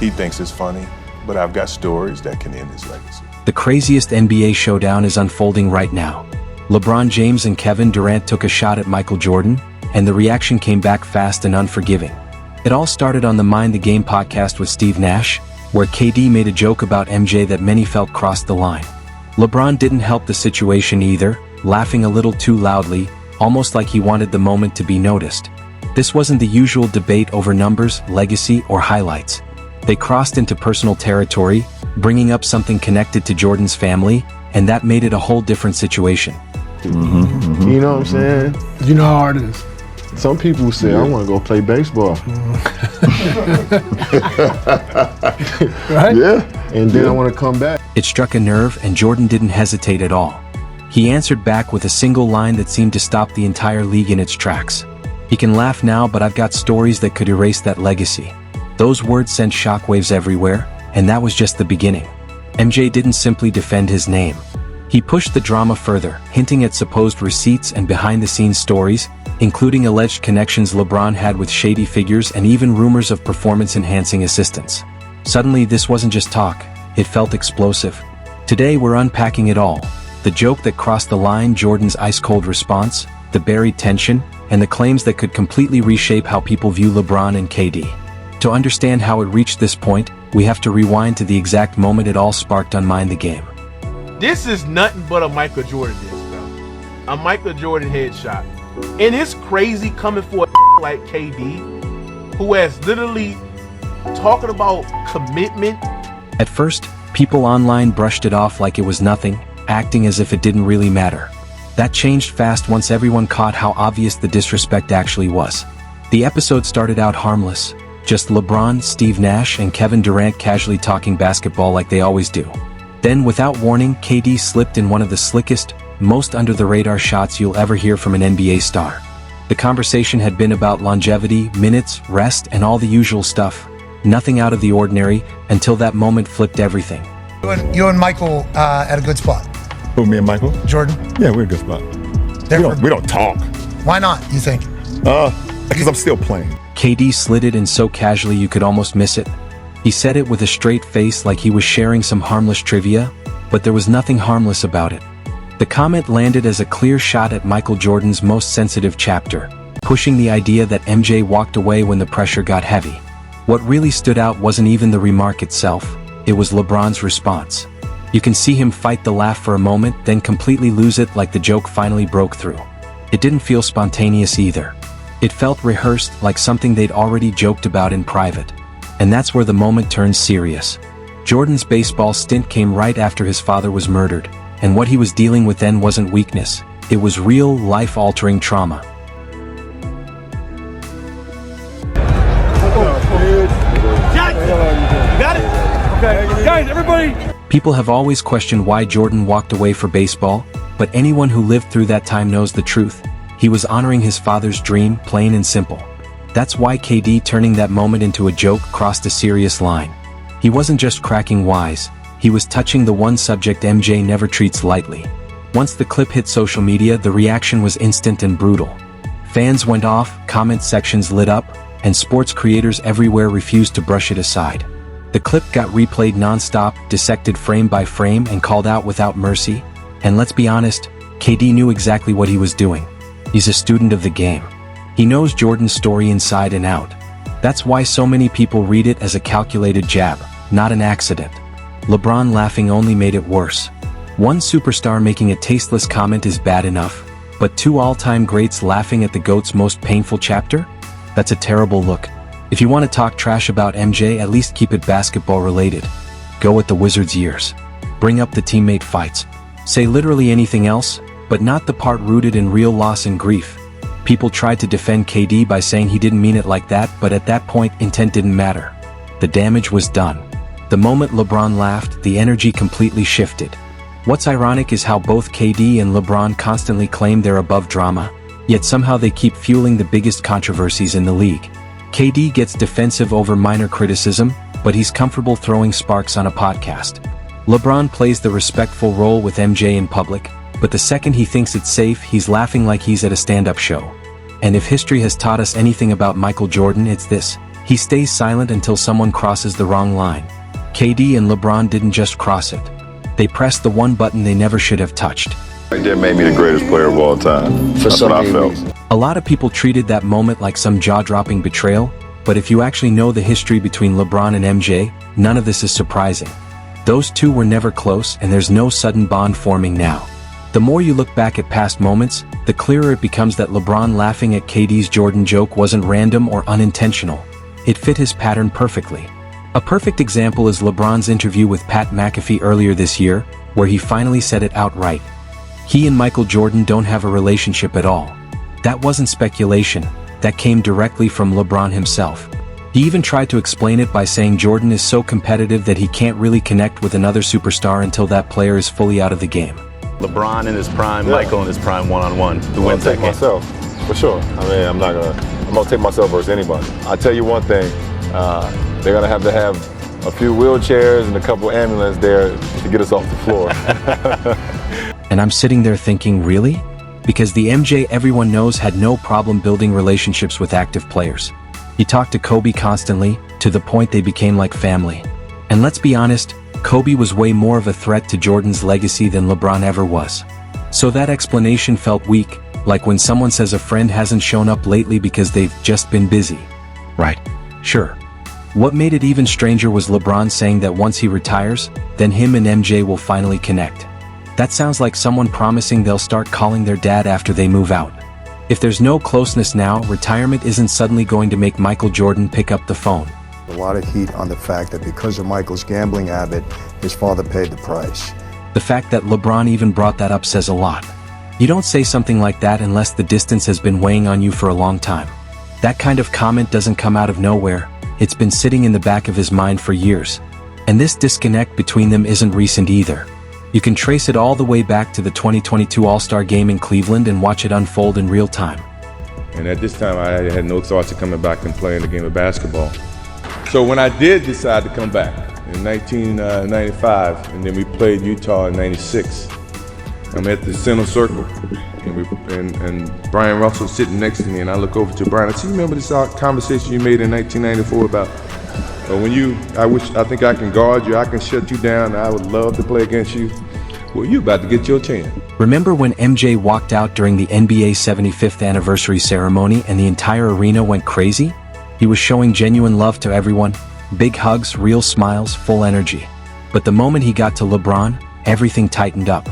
He thinks it's funny, but I've got stories that can end his legacy. The craziest NBA showdown is unfolding right now. LeBron James and Kevin Durant took a shot at Michael Jordan, and the reaction came back fast and unforgiving. It all started on the Mind the Game podcast with Steve Nash, where KD made a joke about MJ that many felt crossed the line. LeBron didn't help the situation either, laughing a little too loudly, almost like he wanted the moment to be noticed. This wasn't the usual debate over numbers, legacy, or highlights. They crossed into personal territory, bringing up something connected to Jordan's family, and that made it a whole different situation. You know what I'm saying? You know how hard it is. Some people say, I want to go play baseball. Right? Yeah, and then I want to come back. It struck a nerve, and Jordan didn't hesitate at all. He answered back with a single line that seemed to stop the entire league in its tracks. "He can laugh now, but I've got stories that could erase that legacy." Those words sent shockwaves everywhere, and that was just the beginning. MJ didn't simply defend his name. He pushed the drama further, hinting at supposed receipts and behind-the-scenes stories, including alleged connections LeBron had with shady figures and even rumors of performance-enhancing assistants. Suddenly, this wasn't just talk, it felt explosive. Today we're unpacking it all. The joke that crossed the line, Jordan's ice-cold response, the buried tension, and the claims that could completely reshape how people view LeBron and KD. To understand how it reached this point, we have to rewind to the exact moment it all sparked on Mind the Game. This is nothing but a Michael Jordan diss, bro. A Michael Jordan headshot. And it's crazy coming for a like KD, who has literally talking about commitment. At first, people online brushed it off like it was nothing, acting as if it didn't really matter. That changed fast once everyone caught how obvious the disrespect actually was. The episode started out harmless, just LeBron, Steve Nash, and Kevin Durant casually talking basketball like they always do. Then, without warning, KD slipped in one of the slickest, most under-the-radar shots you'll ever hear from an NBA star. The conversation had been about longevity, minutes, rest, and all the usual stuff. Nothing out of the ordinary, until that moment flipped everything. You and Michael at a good spot. Who, me and Michael? Jordan? Yeah, we're a good spot. We don't talk. Why not, you think? Because I'm still playing. KD slid it in so casually you could almost miss it. He said it with a straight face like he was sharing some harmless trivia, but there was nothing harmless about it. The comment landed as a clear shot at Michael Jordan's most sensitive chapter, pushing the idea that MJ walked away when the pressure got heavy. What really stood out wasn't even the remark itself, it was LeBron's response. You can see him fight the laugh for a moment, then completely lose it like the joke finally broke through. It didn't feel spontaneous either. It felt rehearsed, like something they'd already joked about in private. And that's where the moment turned serious. Jordan's baseball stint came right after his father was murdered, and what he was dealing with then wasn't weakness, it was real, life-altering trauma. Got it? Okay, guys, everybody. People have always questioned why Jordan walked away for baseball, but anyone who lived through that time knows the truth. He was honoring his father's dream, plain and simple. That's why KD turning that moment into a joke crossed a serious line. He wasn't just cracking wise, he was touching the one subject MJ never treats lightly. Once the clip hit social media, the reaction was instant and brutal. Fans went off, comment sections lit up, and sports creators everywhere refused to brush it aside. The clip got replayed non-stop, dissected frame by frame, and called out without mercy. And let's be honest, KD knew exactly what he was doing. He's a student of the game. He knows Jordan's story inside and out. That's why so many people read it as a calculated jab, not an accident. LeBron laughing only made it worse. One superstar making a tasteless comment is bad enough, but two all-time greats laughing at the GOAT's most painful chapter? That's a terrible look. If you want to talk trash about MJ, at least keep it basketball-related. Go with the Wizards' years. Bring up the teammate fights. Say literally anything else, but not the part rooted in real loss and grief. People tried to defend KD by saying he didn't mean it like that, but at that point, intent didn't matter. The damage was done. The moment LeBron laughed, the energy completely shifted. What's ironic is how both KD and LeBron constantly claim they're above drama, yet somehow they keep fueling the biggest controversies in the league. KD gets defensive over minor criticism, but he's comfortable throwing sparks on a podcast. LeBron plays the respectful role with MJ in public, but the second he thinks it's safe, he's laughing like he's at a stand-up show. And if history has taught us anything about Michael Jordan, it's this: He stays silent until someone crosses the wrong line. KD and LeBron didn't just cross it. They pressed the one button they never should have touched. That made me the greatest player of all time. That's what I felt. A lot of people treated that moment like some jaw-dropping betrayal, but if you actually know the history between LeBron and MJ, none of this is surprising. Those two were never close, and there's no sudden bond forming now. The more you look back at past moments, the clearer it becomes that LeBron laughing at KD's Jordan joke wasn't random or unintentional. It fit his pattern perfectly. A perfect example is LeBron's interview with Pat McAfee earlier this year, where he finally said it outright. He and Michael Jordan don't have a relationship at all. That wasn't speculation, that came directly from LeBron himself. He even tried to explain it by saying Jordan is so competitive that he can't really connect with another superstar until that player is fully out of the game. LeBron in his prime, Michael in his prime one-on-one. Who wins that game? Myself, for sure. I mean, I'm gonna take myself versus anybody. I'll tell you one thing, they're gonna have a few wheelchairs and a couple ambulances there to get us off the floor. And I'm sitting there thinking, really? Because the MJ everyone knows had no problem building relationships with active players. He talked to Kobe constantly, to the point they became like family. And let's be honest, Kobe was way more of a threat to Jordan's legacy than LeBron ever was. So that explanation felt weak, like when someone says a friend hasn't shown up lately because they've just been busy. Right. Sure. What made it even stranger was LeBron saying that once he retires, then him and MJ will finally connect. That sounds like someone promising they'll start calling their dad after they move out. If there's no closeness now, retirement isn't suddenly going to make Michael Jordan pick up the phone. A lot of heat on the fact that because of Michael's gambling habit, his father paid the price. The fact that LeBron even brought that up says a lot. You don't say something like that unless the distance has been weighing on you for a long time. That kind of comment doesn't come out of nowhere, it's been sitting in the back of his mind for years. And this disconnect between them isn't recent either. You can trace it all the way back to the 2022 All-Star Game in Cleveland and watch it unfold in real time. And at this time, I had no thoughts of coming back and playing the game of basketball. So when I did decide to come back in 1995, and then we played Utah in 96, I'm at the center circle, and Brian Russell sitting next to me, and I look over to Brian. I said, "You remember this conversation you made in 1994 about I think I can guard you, I can shut you down, I would love to play against you. Well, you about to get your chance." Remember when MJ walked out during the NBA 75th anniversary ceremony and the entire arena went crazy? He was showing genuine love to everyone, big hugs, real smiles, full energy. But the moment he got to LeBron, everything tightened up.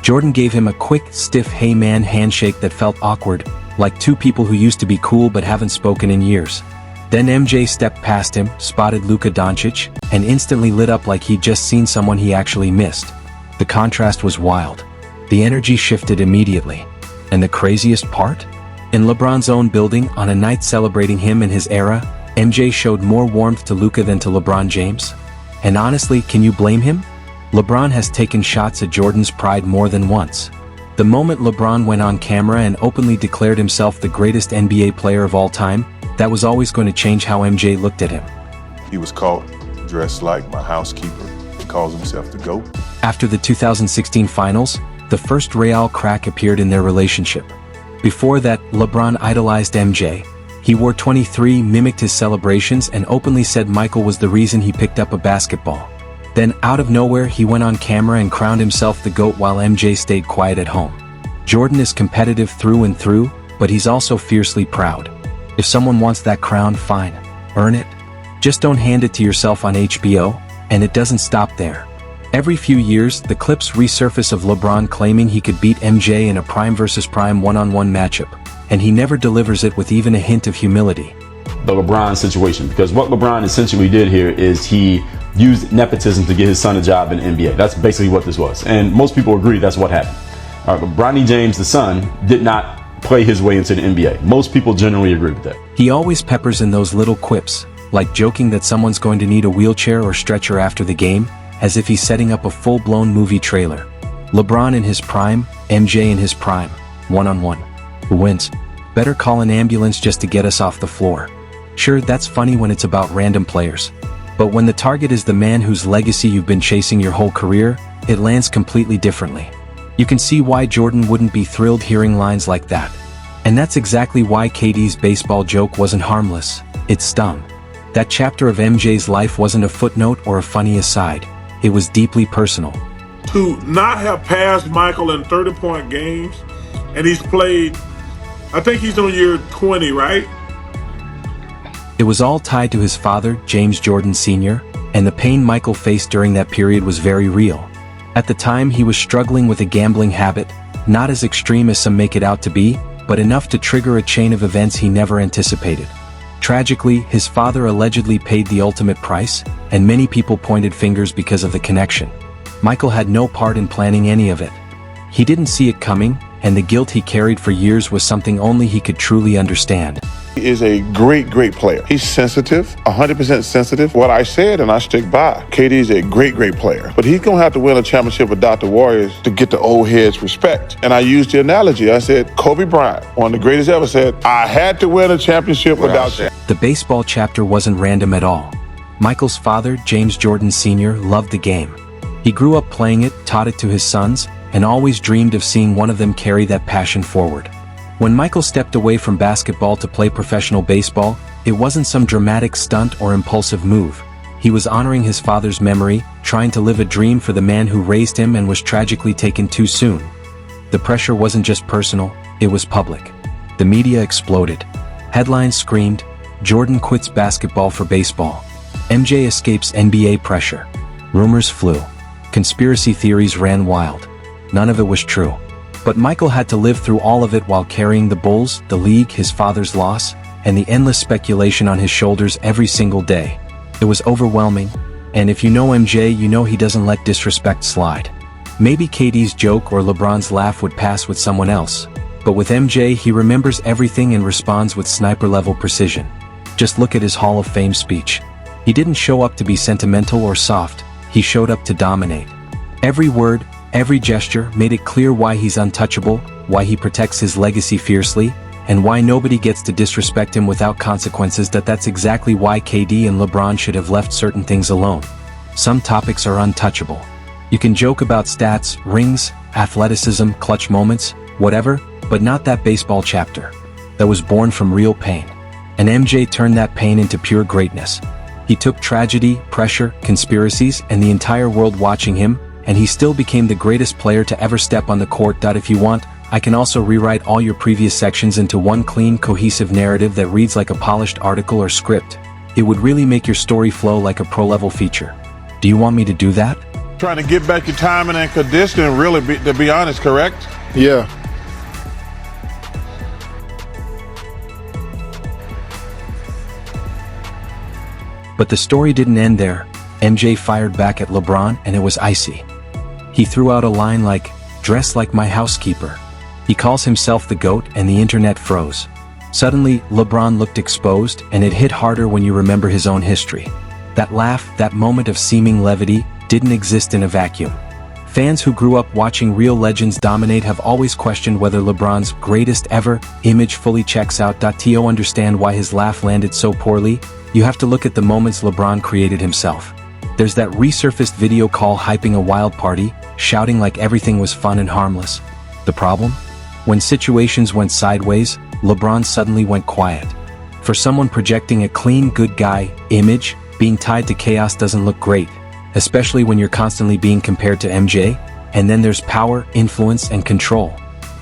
Jordan gave him a quick, stiff "hey man" handshake that felt awkward, like two people who used to be cool but haven't spoken in years. Then MJ stepped past him, spotted Luka Doncic, and instantly lit up like he'd just seen someone he actually missed. The contrast was wild. The energy shifted immediately. And the craziest part? In LeBron's own building, on a night celebrating him and his era, MJ showed more warmth to Luka than to LeBron James. And honestly, can you blame him? LeBron has taken shots at Jordan's pride more than once. The moment LeBron went on camera and openly declared himself the greatest NBA player of all time, that was always going to change how MJ looked at him. He was caught dressed like my housekeeper. He calls himself the GOAT. After the 2016 finals, the first real crack appeared in their relationship. Before that, LeBron idolized MJ. He wore 23, mimicked his celebrations, and openly said Michael was the reason he picked up a basketball. Then, out of nowhere, he went on camera and crowned himself the GOAT while MJ stayed quiet at home. Jordan is competitive through and through, but he's also fiercely proud. If someone wants that crown, fine. Earn it. Just don't hand it to yourself on HBO, and it doesn't stop there. Every few years, the clips resurface of LeBron claiming he could beat MJ in a prime versus prime one-on-one matchup, and he never delivers it with even a hint of humility. The LeBron situation, because what LeBron essentially did here is he used nepotism to get his son a job in the NBA. That's basically what this was, and most people agree that's what happened. Bronny James, the son, did not play his way into the NBA. Most people generally agree with that. He always peppers in those little quips, like joking that someone's going to need a wheelchair or stretcher after the game, as if he's setting up a full-blown movie trailer. LeBron in his prime, MJ in his prime, one-on-one. Who wins? Better call an ambulance just to get us off the floor. Sure, that's funny when it's about random players. But when the target is the man whose legacy you've been chasing your whole career, it lands completely differently. You can see why Jordan wouldn't be thrilled hearing lines like that. And that's exactly why KD's baseball joke wasn't harmless, it stung. That chapter of MJ's life wasn't a footnote or a funny aside. It was deeply personal. To not have passed Michael in 30-point games, and he's played, I think he's on year 20, right? It was all tied to his father, James Jordan Sr., and the pain Michael faced during that period was very real. At the time, he was struggling with a gambling habit, not as extreme as some make it out to be, but enough to trigger a chain of events he never anticipated. Tragically, his father allegedly paid the ultimate price, and many people pointed fingers because of the connection. Michael had no part in planning any of it. He didn't see it coming, and the guilt he carried for years was something only he could truly understand. He is a great player. He's sensitive, 100% sensitive. What I said, and I stick by, KD is a great player. But he's going to have to win a championship without the Warriors to get the old heads' respect. And I used the analogy. I said, Kobe Bryant, one of the greatest ever, said, I had to win a championship without you. The baseball chapter wasn't random at all. Michael's father, James Jordan Sr., loved the game. He grew up playing it, taught it to his sons, and always dreamed of seeing one of them carry that passion forward. When Michael stepped away from basketball to play professional baseball, it wasn't some dramatic stunt or impulsive move. He was honoring his father's memory, trying to live a dream for the man who raised him and was tragically taken too soon. The pressure wasn't just personal, it was public. The media exploded. Headlines screamed, "Jordan quits basketball for baseball. MJ escapes NBA pressure." Rumors flew. Conspiracy theories ran wild. None of it was true. But Michael had to live through all of it while carrying the Bulls, the league, his father's loss, and the endless speculation on his shoulders every single day. It was overwhelming, and if you know MJ, you know he doesn't let disrespect slide. Maybe KD's joke or LeBron's laugh would pass with someone else, but with MJ, he remembers everything and responds with sniper-level precision. Just look at his Hall of Fame speech. He didn't show up to be sentimental or soft, he showed up to dominate. Every word, every gesture made it clear why he's untouchable, why he protects his legacy fiercely, and why nobody gets to disrespect him without consequences. That's exactly why KD and LeBron should have left certain things alone. Some topics are untouchable. You can joke about stats, rings, athleticism, clutch moments, whatever, but not that baseball chapter. That was born from real pain. And MJ turned that pain into pure greatness. He took tragedy, pressure, conspiracies, and the entire world watching him, and he still became the greatest player to ever step on the court. If you want, I can also rewrite all your previous sections into one clean, cohesive narrative that reads like a polished article or script. It would really make your story flow like a pro-level feature. Do you want me to do that? Trying to get back your timing and conditioning, really, to be honest, correct? Yeah. But the story didn't end there. MJ fired back at LeBron, and it was icy. He threw out a line like, "Dress like my housekeeper." He calls himself the GOAT, and the internet froze. Suddenly, LeBron looked exposed, and it hit harder when you remember his own history. That laugh, that moment of seeming levity, didn't exist in a vacuum. Fans who grew up watching real legends dominate have always questioned whether LeBron's greatest ever image fully checks out. To understand why his laugh landed so poorly, you have to look at the moments LeBron created himself. There's that resurfaced video call hyping a wild party, shouting like everything was fun and harmless. The problem? When situations went sideways, LeBron suddenly went quiet. For someone projecting a clean, good guy image, being tied to chaos doesn't look great, especially when you're constantly being compared to MJ, and then there's power, influence, and control.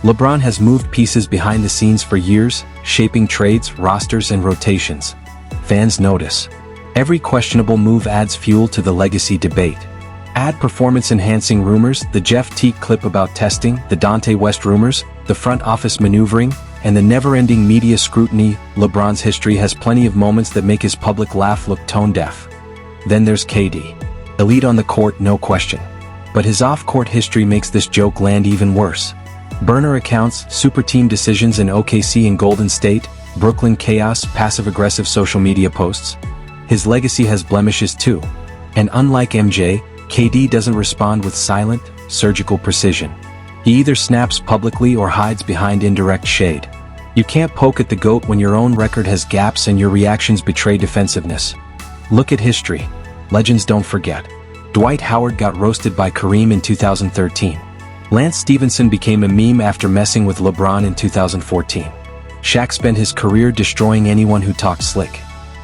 LeBron has moved pieces behind the scenes for years, shaping trades, rosters, and rotations. Fans notice. Every questionable move adds fuel to the legacy debate. Add performance-enhancing rumors, the Jeff Teague clip about testing, the Dante West rumors, the front office maneuvering, and the never-ending media scrutiny. LeBron's history has plenty of moments that make his public laugh look tone-deaf. Then there's KD. Elite on the court, no question. But his off-court history makes this joke land even worse. Burner accounts, super team decisions in OKC and Golden State, Brooklyn chaos, passive-aggressive social media posts. His legacy has blemishes too. And unlike MJ, KD doesn't respond with silent, surgical precision. He either snaps publicly or hides behind indirect shade. You can't poke at the GOAT when your own record has gaps and your reactions betray defensiveness. Look at history. Legends don't forget. Dwight Howard got roasted by Kareem in 2013. Lance Stevenson became a meme after messing with LeBron in 2014. Shaq spent his career destroying anyone who talked slick.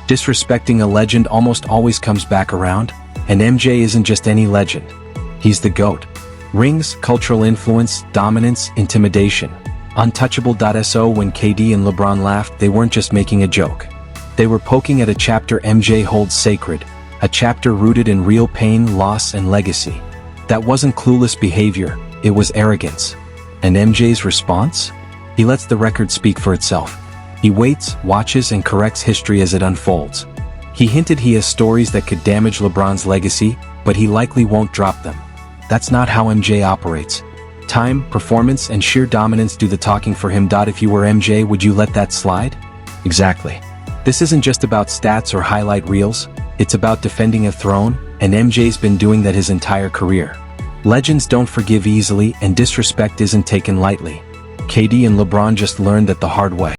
Disrespecting a legend almost always comes back around, and MJ isn't just any legend. He's the GOAT. Rings, cultural influence, dominance, intimidation. Untouchable. So when KD and LeBron laughed, they weren't just making a joke. They were poking at a chapter MJ holds sacred, a chapter rooted in real pain, loss, and legacy. That wasn't clueless behavior, it was arrogance. And MJ's response? He lets the record speak for itself. He waits, watches, and corrects history as it unfolds. He hinted he has stories that could damage LeBron's legacy, but he likely won't drop them. That's not how MJ operates. Time, performance, and sheer dominance do the talking for him. If you were MJ, would you let that slide? Exactly. This isn't just about stats or highlight reels, it's about defending a throne, and MJ's been doing that his entire career. Legends don't forgive easily, and disrespect isn't taken lightly. KD and LeBron just learned that the hard way.